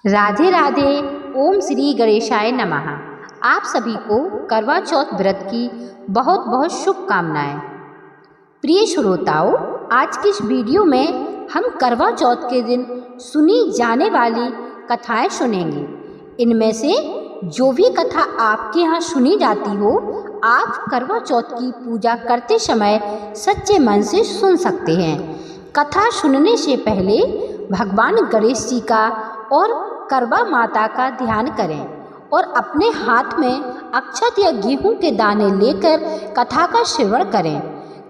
राधे राधे। ओम श्री गणेशाय नमः। आप सभी को करवा चौथ व्रत की बहुत बहुत शुभकामनाएं। प्रिय श्रोताओं, आज की इस वीडियो में हम करवा चौथ के दिन सुनी जाने वाली कथाएं सुनेंगे। इनमें से जो भी कथा आपके यहाँ सुनी जाती हो, आप करवा चौथ की पूजा करते समय सच्चे मन से सुन सकते हैं। कथा सुनने से पहले भगवान गणेश जी का और करवा माता का ध्यान करें और अपने हाथ में अक्षत या गेहूं के दाने लेकर कथा का श्रवण करें।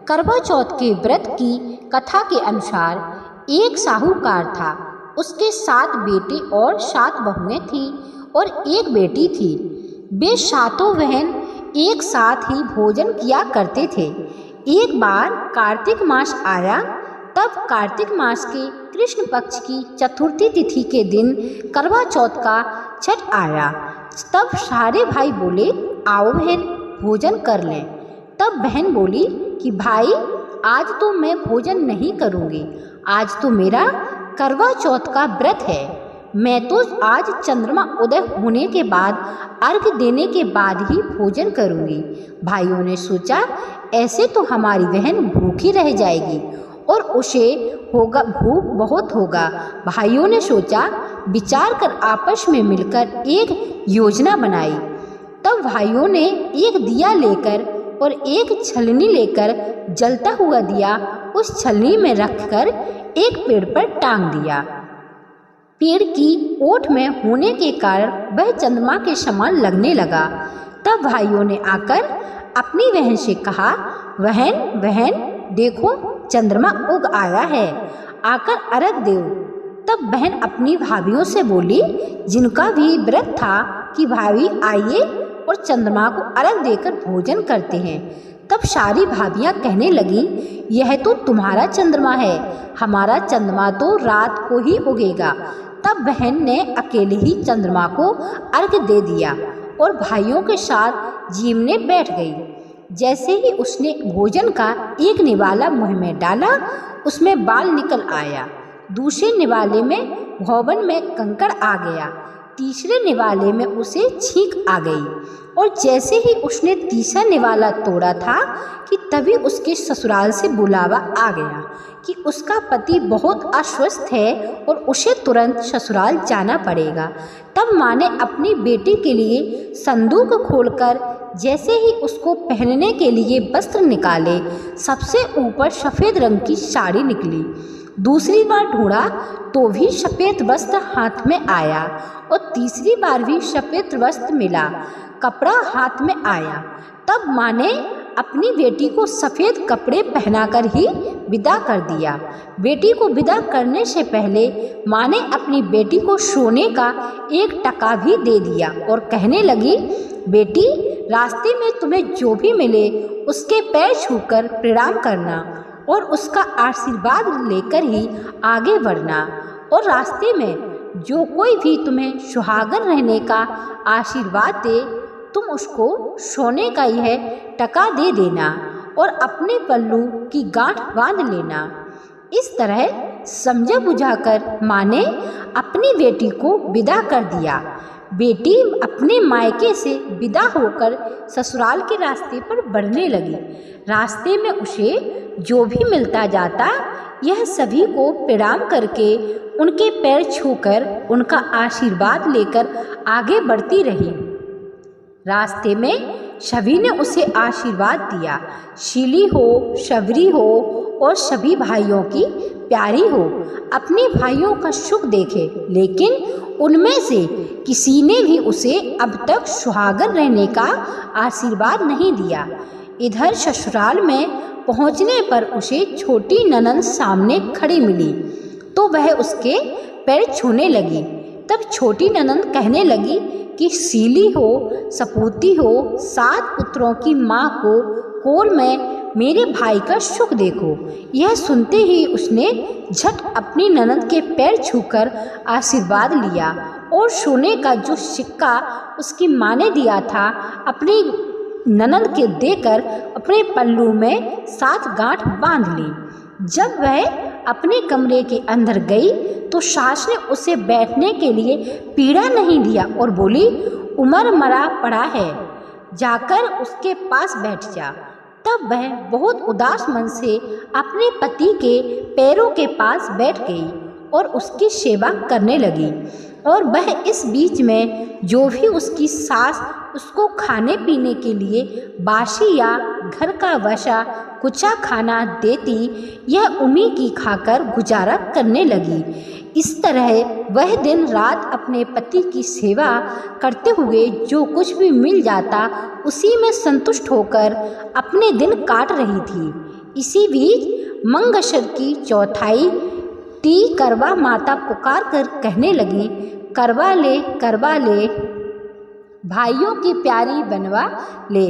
करवा चौथ के व्रत की कथा के अनुसार एक साहूकार था। उसके 7 बेटे और 7 बहुएं थीं और एक बेटी थी। वे 7 बहन एक साथ ही भोजन किया करते थे। एक बार कार्तिक मास आया। तब कार्तिक मास के कृष्ण पक्ष की चतुर्थी तिथि के दिन करवा चौथ का छठ आया। तब सारे भाई बोले, आओ बहन भोजन कर लें। तब बहन बोली कि भाई, आज तो मैं भोजन नहीं करूँगी, आज तो मेरा करवा चौथ का व्रत है। मैं तो आज चंद्रमा उदय होने के बाद अर्घ देने के बाद ही भोजन करूँगी। भाइयों ने सोचा, ऐसे तो हमारी बहन भूखी रह जाएगी और उसे होगा भूख बहुत होगा। भाइयों ने सोचा, विचार कर आपस में मिलकर एक योजना बनाई। तब भाइयों ने एक दिया लेकर और एक छलनी लेकर जलता हुआ दिया उस छलनी में रखकर एक पेड़ पर टांग दिया। पेड़ की ओट में होने के कारण वह चंद्रमा के समान लगने लगा। तब भाइयों ने आकर अपनी बहन से कहा, बहन बहन देखो, चंद्रमा उग आया है, आकर अर्घ दो। तब बहन अपनी भाभियों से बोली, जिनका भी व्रत था, कि भाभी आइए और चंद्रमा को अर्घ देकर भोजन करते हैं। तब सारी भाभियां कहने लगी, यह तो तुम्हारा चंद्रमा है, हमारा चंद्रमा तो रात को ही उगेगा। तब बहन ने अकेले ही चंद्रमा को अर्घ दे दिया और भाइयों के साथ जीवने बैठ गई। जैसे ही उसने भोजन का एक निवाला मुंह में डाला, उसमें बाल निकल आया। दूसरे निवाले में भवन में कंकड़ आ गया। तीसरे निवाले में उसे छींक आ गई। और जैसे ही उसने तीसरा निवाला तोड़ा था कि तभी उसके ससुराल से बुलावा आ गया कि उसका पति बहुत अस्वस्थ है और उसे तुरंत ससुराल जाना पड़ेगा। तब माँ ने अपनी बेटी के लिए संदूक खोलकर जैसे ही उसको पहनने के लिए वस्त्र निकाले, सबसे ऊपर सफ़ेद रंग की साड़ी निकली। दूसरी बार ढूंढा तो भी सफ़ेद वस्त्र हाथ में आया और तीसरी बार भी सफ़ेद वस्त्र मिला, कपड़ा हाथ में आया। तब माँ ने अपनी बेटी को सफ़ेद कपड़े पहनाकर ही विदा कर दिया। बेटी को विदा करने से पहले माँ ने अपनी बेटी को सोने का 1 टका भी दे दिया और कहने लगी, बेटी, रास्ते में तुम्हें जो भी मिले उसके पैर छूकर प्रणाम करना और उसका आशीर्वाद लेकर ही आगे बढ़ना। और रास्ते में जो कोई भी तुम्हें सुहागन रहने का आशीर्वाद दे, तुम उसको सोने का यह टका दे देना और अपने पल्लू की गांठ बांध लेना। इस तरह समझा बुझाकर माँ ने अपनी बेटी को विदा कर दिया। बेटी अपने मायके से विदा होकर ससुराल के रास्ते पर बढ़ने लगी। रास्ते में उसे जो भी मिलता जाता, यह सभी को प्रणाम करके उनके पैर छूकर उनका आशीर्वाद लेकर आगे बढ़ती रही। रास्ते में सभी ने उसे आशीर्वाद दिया, शीली हो, शबरी हो और सभी भाइयों की प्यारी हो, अपने भाइयों का सुख देखे। लेकिन उनमें से किसी ने भी उसे अब तक सुहागन रहने का आशीर्वाद नहीं दिया। इधर ससुराल में पहुंचने पर उसे छोटी ननंद सामने खड़ी मिली तो वह उसके पैर छूने लगी। तब छोटी ननंद कहने लगी कि सीली हो, सपूती हो, 7 पुत्रों की माँ को कोर में मेरे भाई का सुख देखो। यह सुनते ही उसने झट अपनी ननंद के पैर छूकर आशीर्वाद लिया और सोने का जो सिक्का उसकी माँ ने दिया था, अपनी ननंद के देकर अपने पल्लू में 7 गांठ बांध ली। जब वह अपने कमरे के अंदर गई तो सास ने उसे बैठने के लिए पीढ़ा नहीं दिया और बोली, उमर मरा पड़ा है, जाकर उसके पास बैठ जा। तब वह बहुत उदास मन से अपने पति के पैरों के पास बैठ गई और उसकी सेवा करने लगी। और वह इस बीच में जो भी उसकी सास उसको खाने पीने के लिए बासी या घर का वसा कुचा खाना देती, यह उन्हीं की खाकर गुजारा करने लगी। इस तरह वह दिन रात अपने पति की सेवा करते हुए जो कुछ भी मिल जाता उसी में संतुष्ट होकर अपने दिन काट रही थी। इसी बीच मंगशर की चौथाई टी करवा माता पुकार कर कहने लगी, करवा ले भाइयों की प्यारी बनवा ले,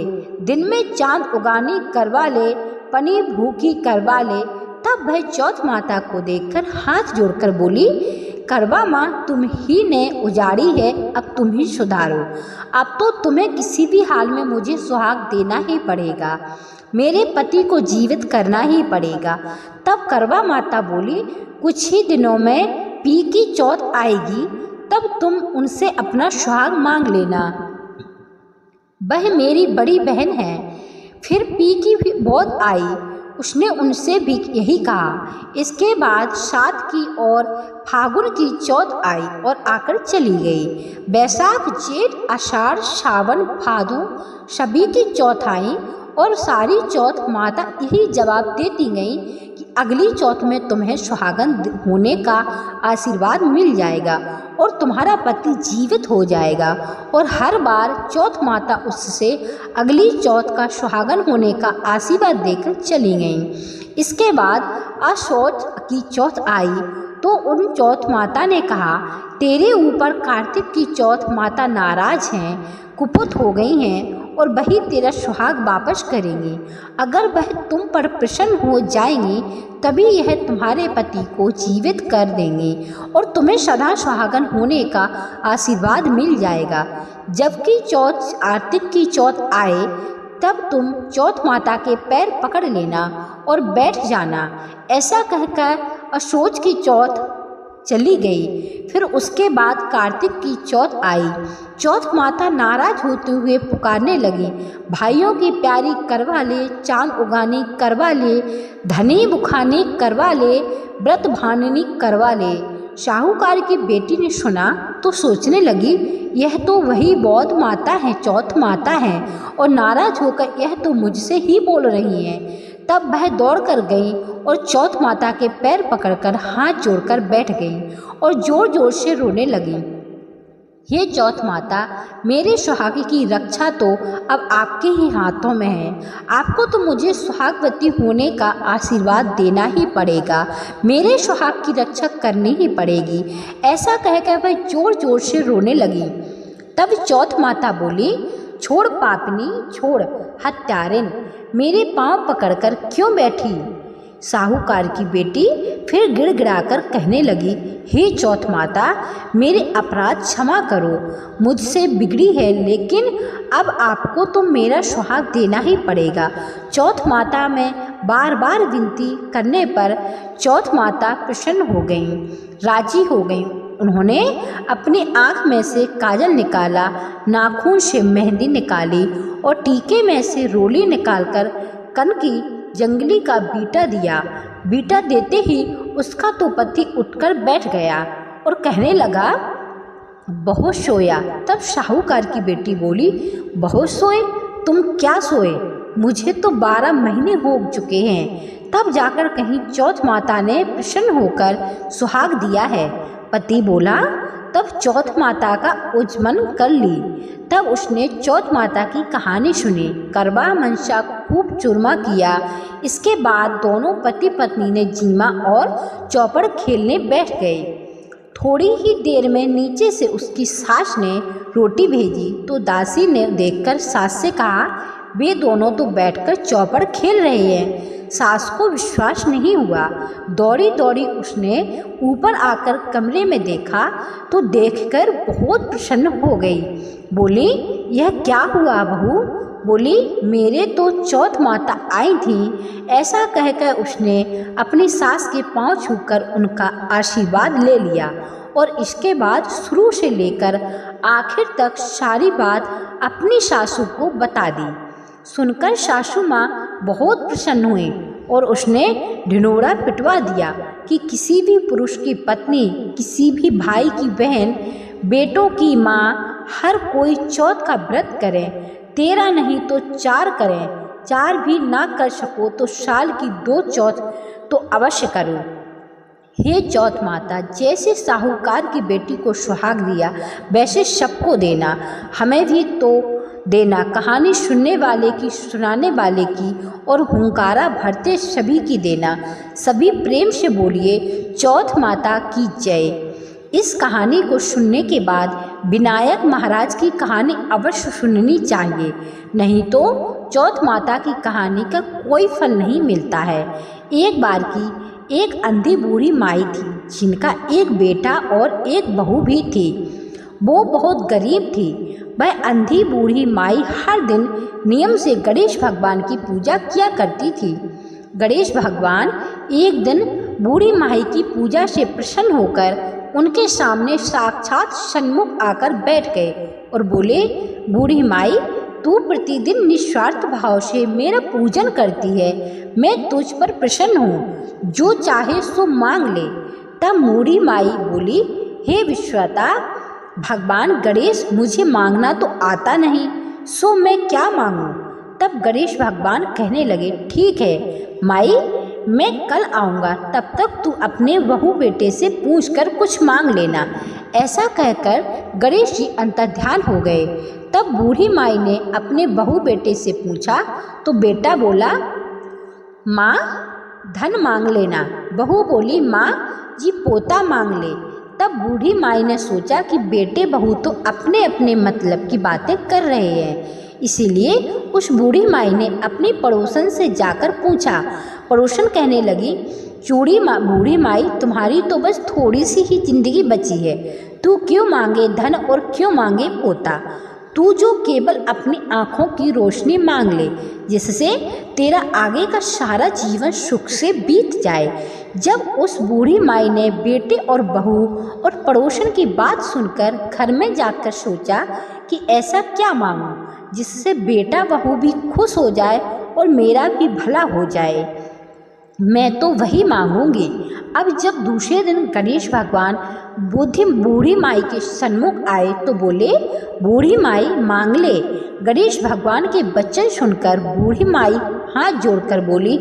दिन में चांद उगानी करवा ले, पनी भूखी करवा ले। तब वह चौथ माता को देखकर हाथ जोड़कर बोली, करवा माँ तुम ही ने उजाड़ी है, अब तुम ही सुधारो। अब तो तुम्हें किसी भी हाल में मुझे सुहाग देना ही पड़ेगा, मेरे पति को जीवित करना ही पड़ेगा। तब करवा माता बोली, कुछ ही दिनों में पी की चौथ आएगी, तब तुम उनसे अपना सुहाग मांग लेना, वह मेरी बड़ी बहन है। फिर पी की भी बहुत आई, उसने उनसे भी यही कहा। इसके बाद सात की और फागुन की चौथ आई और आकर चली गई। बैसाख जेठ आषाढ़ सावन भादों सभी की चौथ आई और सारी चौथ माता यही जवाब देती गई कि अगली चौथ में तुम्हें सुहागन होने का आशीर्वाद मिल जाएगा और तुम्हारा पति जीवित हो जाएगा। और हर बार चौथ माता उससे अगली चौथ का सुहागन होने का आशीर्वाद देकर चली गईं। इसके बाद अशौच की चौथ आई तो उन चौथ माता ने कहा, तेरे ऊपर कार्तिक की चौथ माता नाराज हैं, कुपित हो गई हैं और वही तेरा सुहाग वापस करेंगी। अगर वह तुम पर प्रसन्न हो जाएंगी तभी यह तुम्हारे पति को जीवित कर देंगी और तुम्हें सदा सुहागन होने का आशीर्वाद मिल जाएगा। जबकि चौथ कार्तिक की चौथ आए तब तुम चौथ माता के पैर पकड़ लेना और बैठ जाना। ऐसा कहकर अशौच की चौथ चली गई। फिर उसके बाद कार्तिक की चौथ आई। चौथ माता नाराज होते हुए पुकारने लगी, भाइयों की प्यारी करवा ले, चांद उगानी करवा ले, धनी बुखानी करवा ले, व्रत भाननी करवा ले। साहूकार की बेटी ने सुना तो सोचने लगी, यह तो वही बौद्ध माता है, चौथ माता है और नाराज होकर यह तो मुझसे ही बोल रही है। तब वह दौड़ कर गई और चौथ माता के पैर पकड़कर हाथ जोड़कर बैठ गई और जोर जोर से रोने लगी, हे चौथ माता, मेरे सुहाग की रक्षा तो अब आपके ही हाथों में है। आपको तो मुझे सुहागवती होने का आशीर्वाद देना ही पड़ेगा, मेरे सुहाग की रक्षा करनी ही पड़ेगी। ऐसा कहकर वह जोर जोर से रोने लगी। तब चौथ माता बोली, छोड़ पापनी, छोड़ हत्यारिन, मेरे पांव पकड़कर क्यों बैठी। साहूकार की बेटी फिर गिड़गिड़ाकर कहने लगी, हे चौथ माता, मेरे अपराध क्षमा करो, मुझसे बिगड़ी है, लेकिन अब आपको तो मेरा सुहाग देना ही पड़ेगा। चौथ माता में बार बार विनती करने पर चौथ माता प्रसन्न हो गईं, राजी हो गईं। उन्होंने अपनी आँख में से काजल निकाला, नाखून से मेहंदी निकाली और टीके में से रोली निकालकर कन की जंगली का बीटा दिया। बीटा देते ही उसका तो पति उठकर बैठ गया और कहने लगा, बहुत सोया। तब साहूकार की बेटी बोली, बहुत सोए? तुम क्या सोए? मुझे तो 12 महीने हो चुके हैं। तब जाकर कहीं चौथ माता ने प्रसन्न होकर सुहाग दिया है। पति बोला, तब चौथ माता का उज्जमन कर ली। तब उसने चौथ माता की कहानी सुनी, करवा मनसा खूब चूरमा किया। इसके बाद दोनों पति पत्नी ने जीमा और चौपड़ खेलने बैठ गए। थोड़ी ही देर में नीचे से उसकी सास ने रोटी भेजी तो दासी ने देखकर सास से कहा, वे दोनों तो बैठकर चौपड़ खेल रहे हैं। सास को विश्वास नहीं हुआ। दौड़ी दौड़ी उसने ऊपर आकर कमरे में देखा तो देखकर बहुत प्रसन्न हो गई। बोली, यह क्या हुआ बहू? बोली, मेरे तो चौथ माता आई थी। ऐसा कहकर उसने अपनी सास के पांव छूकर उनका आशीर्वाद ले लिया और इसके बाद शुरू से लेकर आखिर तक सारी बात अपनी सासू को बता दी। सुनकर सासू माँ बहुत प्रसन्न हुई और उसने ढिंढोरा पिटवा दिया कि किसी भी पुरुष की पत्नी, किसी भी भाई की बहन, बेटों की माँ, हर कोई चौथ का व्रत करे। 13 नहीं तो 4 करें, 4 भी ना कर सको तो साल की 2 चौथ तो अवश्य करो। हे चौथ माता, जैसे साहूकार की बेटी को सुहाग दिया वैसे सबको देना, हमें भी तो देना। कहानी सुनने वाले की, सुनाने वाले की और हुंकारा भरते सभी की देना। सभी प्रेम से बोलिए, चौथ माता की जय। इस कहानी को सुनने के बाद विनायक महाराज की कहानी अवश्य सुननी चाहिए, नहीं तो चौथ माता की कहानी का कोई फल नहीं मिलता है। एक बार की एक अंधी बूढ़ी माई थी, जिनका एक बेटा और एक बहू भी थी। वो बहुत गरीब थी। वह अंधी बूढ़ी माई हर दिन नियम से गणेश भगवान की पूजा किया करती थी। गणेश भगवान एक दिन बूढ़ी माई की पूजा से प्रसन्न होकर उनके सामने साक्षात सन्मुख आकर बैठ गए और बोले, बूढ़ी माई, तू प्रतिदिन निस्वार्थ भाव से मेरा पूजन करती है, मैं तुझ पर प्रसन्न हूँ, जो चाहे सो मांग ले। तब बूढ़ी माई बोली, हे विश्वाता भगवान गणेश, मुझे मांगना तो आता नहीं, सो मैं क्या मांगूं? तब गणेश भगवान कहने लगे, ठीक है माई, मैं कल आऊँगा, तब तक तू अपने बहू बेटे से पूछकर कुछ मांग लेना। ऐसा कहकर गणेश जी अंतर्ध्यान हो गए। तब बूढ़ी माई ने अपने बहू बेटे से पूछा तो बेटा बोला, माँ धन मांग लेना। बहू बोली, माँ जी पोता मांग ले। तब बूढ़ी माई ने सोचा कि बेटे बहू तो अपने अपने मतलब की बातें कर रहे हैं, इसीलिए उस बूढ़ी माई ने अपनी पड़ोसन से जाकर पूछा। पड़ोसन कहने लगी, बूढ़ी माई, तुम्हारी तो बस थोड़ी सी ही जिंदगी बची है, तू क्यों मांगे धन और क्यों मांगे पोता? तू जो केवल अपनी आँखों की रोशनी मांग ले, जिससे तेरा आगे का सारा जीवन सुख से बीत जाए। जब उस बूढ़ी माई ने बेटे और बहू और पड़ोसन की बात सुनकर घर में जाकर सोचा कि ऐसा क्या मांगूं जिससे बेटा बहू भी खुश हो जाए और मेरा भी भला हो जाए, मैं तो वही मांगूंगी। अब जब दूसरे दिन गणेश भगवान बूढ़ी माई के सन्मुख आए तो बोले, बूढ़ी माई मांग ले। गणेश भगवान के वचन सुनकर बूढ़ी माई हाथ जोड़कर बोली,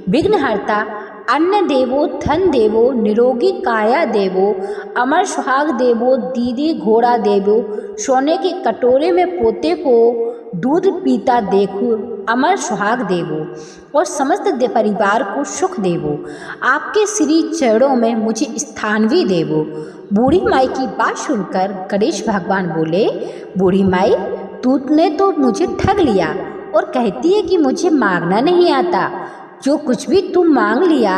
विघ्नहर्ता, अन्न देवो, धन देवो, निरोगी काया देवो, अमर सुहाग देवो, दीदी घोड़ा देवो, सोने के कटोरे में पोते को दूध पीता देखो, अमर सुहाग देवो और समस्त परिवार को सुख देवो, आपके श्री चरणों में मुझे स्थान भी देवो। बूढ़ी माई की बात सुनकर गणेश भगवान बोले, बूढ़ी माई, तूने तो मुझे ठग लिया और कहती है कि मुझे मांगना नहीं आता। जो कुछ भी तुम मांग लिया,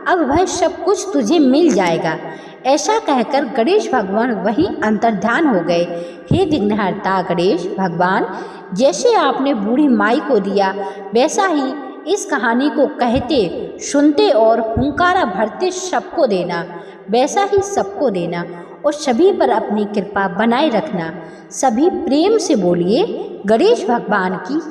अब वह सब कुछ तुझे मिल जाएगा। ऐसा कहकर गणेश भगवान वहीं अंतर्ध्यान हो गए। हे विघ्नहर्ता गणेश भगवान, जैसे आपने बूढ़ी माई को दिया, वैसा ही इस कहानी को कहते, सुनते और हुंकारा भरते सबको देना, वैसा ही सबको देना और सभी पर अपनी कृपा बनाए रखना। सभी प्रेम से बोलिए, गणेश भगवान की जय।